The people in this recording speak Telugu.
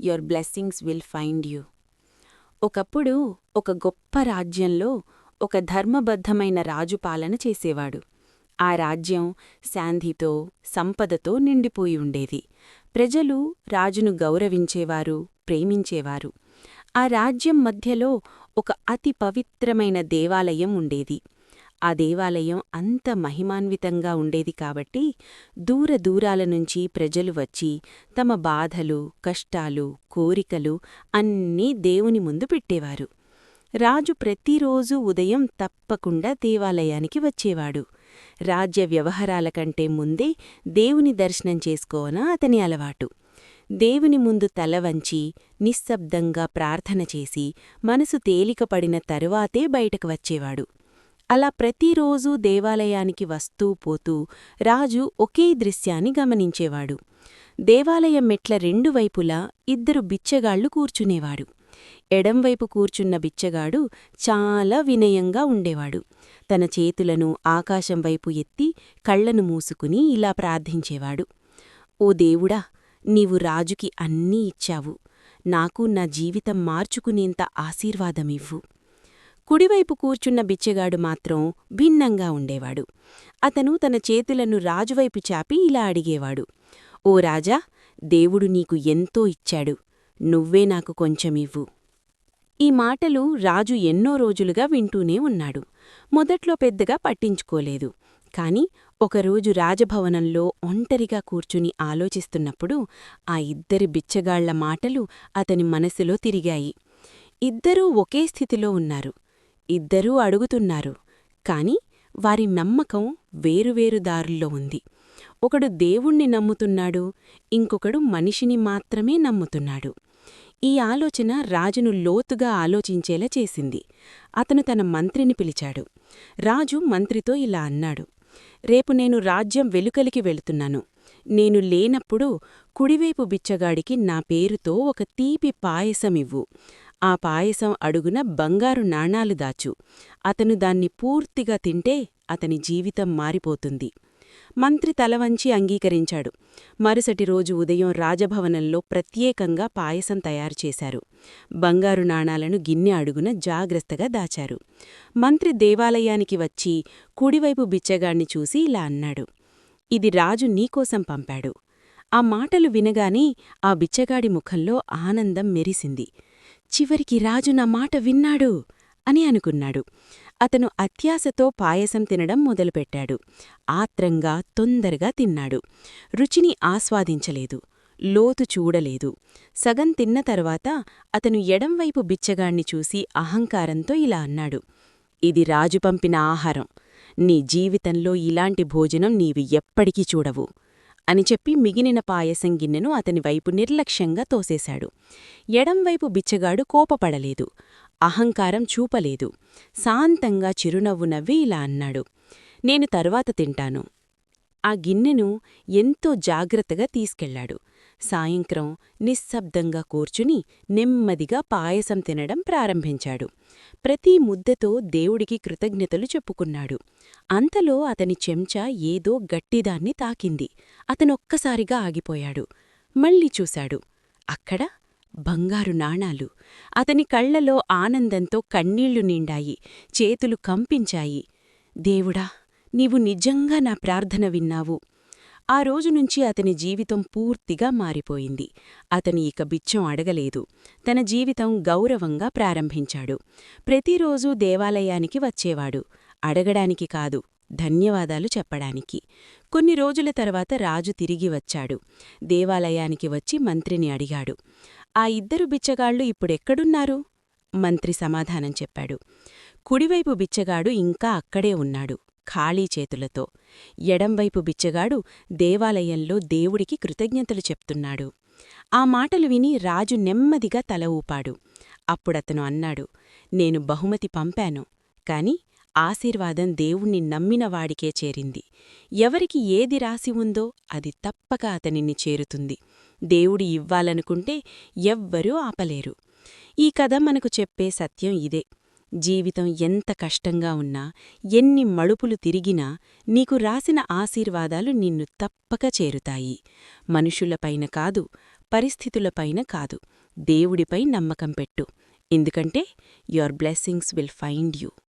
Your blessings will find you. ఒకప్పుడు ఒక గొప్ప రాజ్యంలో ఒక ధర్మబద్ధమైన రాజు పాలన చేసేవాడు. ఆ రాజ్యం శాంతితో, సంపదతో నిండిపోయి ఉండేది. ప్రజలు రాజును గౌరవించేవారు, ప్రేమించేవారు. ఆ రాజ్యం మధ్యలో ఒక అతి పవిత్రమైన దేవాలయం ఉండేది. ఆ దేవాలయం అంత మహిమాన్వితంగా ఉండేది కాబట్టి దూరదూరాల నుంచి ప్రజలు వచ్చి తమ బాధలు, కష్టాలు, కోరికలు అన్నీ దేవుని ముందు పెట్టేవారు. రాజు ప్రతిరోజూ ఉదయం తప్పకుండా దేవాలయానికి వచ్చేవాడు. రాజ్య వ్యవహారాల కంటే ముందే దేవుని దర్శనం చేసుకోవడం అతని అలవాటు. దేవుని ముందు తల వంచి నిశ్శబ్దంగా ప్రార్థన చేసి మనసు తేలికపడిన తరువాతే బయటకు వచ్చేవాడు. అలా ప్రతిరోజూ దేవాలయానికి వస్తూ పోతూ రాజు ఒకే దృశ్యాన్ని గమనించేవాడు. దేవాలయం మెట్ల రెండు వైపులా ఇద్దరు బిచ్చగాళ్లు కూర్చునేవాడు. ఎడంవైపు కూర్చున్న బిచ్చగాడు చాలా వినయంగా ఉండేవాడు. తన చేతులను ఆకాశం వైపు ఎత్తి కళ్లను మూసుకుని ఇలా ప్రార్థించేవాడు. ఓ దేవుడా, నీవు రాజుకి అన్నీ ఇచ్చావు. నాకు నా జీవితం మార్చుకునేంత ఆశీర్వాదమివ్వు. కుడివైపు కూర్చున్న బిచ్చగాడు మాత్రం భిన్నంగా ఉండేవాడు. అతను తన చేతులను రాజువైపు చాపి ఇలా అడిగేవాడు. ఓ రాజా, దేవుడు నీకు ఎంతో ఇచ్చాడు. నువ్వే నాకు కొంచెమివ్వు. ఈ మాటలు రాజు ఎన్నో రోజులుగా వింటూనే ఉన్నాడు. మొదట్లో పెద్దగా పట్టించుకోలేదు. కాని ఒకరోజు రాజభవనంలో ఒంటరిగా కూర్చుని ఆలోచిస్తున్నప్పుడు ఆ ఇద్దరి బిచ్చగాళ్ల మాటలు అతని మనసులో తిరిగాయి. ఇద్దరూ ఒకే స్థితిలో ఉన్నారు. ఇద్దరూ అడుగుతున్నారు. కాని వారి నమ్మకం వేరువేరు దారుల్లో ఉంది. ఒకడు దేవుణ్ణి నమ్ముతున్నాడు, ఇంకొకడు మనిషిని మాత్రమే నమ్ముతున్నాడు. ఈ ఆలోచన రాజును లోతుగా ఆలోచించేలా చేసింది. అతను తన మంత్రిని పిలిచాడు. రాజు మంత్రితో ఇలా అన్నాడు. రేపు నేను రాజ్యం వెలుకలికి వెళుతున్నాను. నేను లేనప్పుడు కుడివైపు బిచ్చగాడికి నా పేరుతో ఒక తీపి పాయసమివ్వు. ఆ పాయసం అడుగున బంగారు నాణాలు దాచు. అతను దాన్ని పూర్తిగా తింటే అతని జీవితం మారిపోతుంది. మంత్రి తలవంచి అంగీకరించాడు. మరుసటి రోజు ఉదయం రాజభవనంలో ప్రత్యేకంగా పాయసం తయారుచేశారు. బంగారు నాణాలను గిన్నె అడుగున జాగ్రత్తగా దాచారు. మంత్రి దేవాలయానికి వచ్చి కుడివైపు బిచ్చగాణ్ణి చూసి ఇలా అన్నాడు. ఇది రాజు నీకోసం పంపాడు. ఆ మాటలు వినగానే ఆ బిచ్చగాడి ముఖంలో ఆనందం మెరిసింది. చివరికి రాజు నా మాట విన్నాడు అని అనుకున్నాడు. అతను అత్యాశతో పాయసం తినడం మొదలుపెట్టాడు. ఆత్రంగా తొందరగా తిన్నాడు. రుచిని ఆస్వాదించలేదు. లోతు చూడలేదు. సగం తిన్న తర్వాత అతను ఎడంవైపు బిచ్చగాణ్ణి చూసి అహంకారంతో ఇలా అన్నాడు. ఇది రాజు పంపిన ఆహారం. నీ జీవితంలో ఇలాంటి భోజనం నీవు ఎప్పటికీ చూడవు అని చెప్పి మిగిలిన పాయసం గిన్నెను అతనివైపు నిర్లక్ష్యంగా తోసేశాడు. ఎడంవైపు బిచ్చగాడు కోపపడలేదు. అహంకారం చూపలేదు. శాంతంగా చిరునవ్వు నవ్వి ఇలా అన్నాడు. నేను తరువాత తింటాను. ఆ గిన్నెను ఎంతో జాగ్రత్తగా తీసుకెళ్లాడు. సాయంత్రం నిశ్శబ్దంగా కూర్చుని నెమ్మదిగా పాయసం తినడం ప్రారంభించాడు. ప్రతి ముద్దతో దేవుడికి కృతజ్ఞతలు చెప్పుకున్నాడు. అంతలో అతని చెంచా ఏదో గట్టిదాన్ని తాకింది. అతనొక్కసారిగా ఆగిపోయాడు. మళ్ళీ చూశాడు. అక్కడ బంగారు నాణాలు. అతని కళ్లలో ఆనందంతో కన్నీళ్లు నిండాయి. చేతులు కంపించాయి. దేవుడా, నీవు నిజంగా నా ప్రార్థన విన్నావు. ఆ రోజునుంచి అతని జీవితం పూర్తిగా మారిపోయింది. అతను ఇక బిచ్చం అడగలేదు. తన జీవితం గౌరవంగా ప్రారంభించాడు. ప్రతిరోజూ దేవాలయానికి వచ్చేవాడు. అడగడానికి కాదు, ధన్యవాదాలు చెప్పడానికి. కొన్ని రోజుల తర్వాత రాజు తిరిగి వచ్చాడు. దేవాలయానికి వచ్చి మంత్రిని అడిగాడు. ఆ ఇద్దరు బిచ్చగాళ్లు ఇప్పుడెక్కడున్నారు? మంత్రి సమాధానం చెప్పాడు. కుడివైపు బిచ్చగాడు ఇంకా అక్కడే ఉన్నాడు, ఖాళీ చేతులతో. ఎడంవైపు బిచ్చగాడు దేవాలయంలో దేవుడికి కృతజ్ఞతలు చెప్తున్నాడు. ఆ మాటలు విని రాజు నెమ్మదిగా తల ఊపాడు. అప్పుడతను అన్నాడు. నేను బహుమతి పంపాను, కాని ఆశీర్వాదం దేవుణ్ణి నమ్మినవాడికే చేరింది. ఎవరికి ఏది రాసి ఉందో అది తప్పక అతనిని చేరుతుంది. దేవుడి ఇవ్వాలనుకుంటే ఎవ్వరూ ఆపలేరు. ఈ కథ మనకు చెప్పే సత్యం ఇదే. జీవితం ఎంత కష్టంగా ఉన్నా, ఎన్ని మడుపులు తిరిగినా నీకు రాసిన ఆశీర్వాదాలు నిన్ను తప్పక చేరుతాయి. మనుషులపైన కాదు, పరిస్థితులపైన కాదు, దేవుడిపై నమ్మకం పెట్టు. ఎందుకంటే your blessings will find you.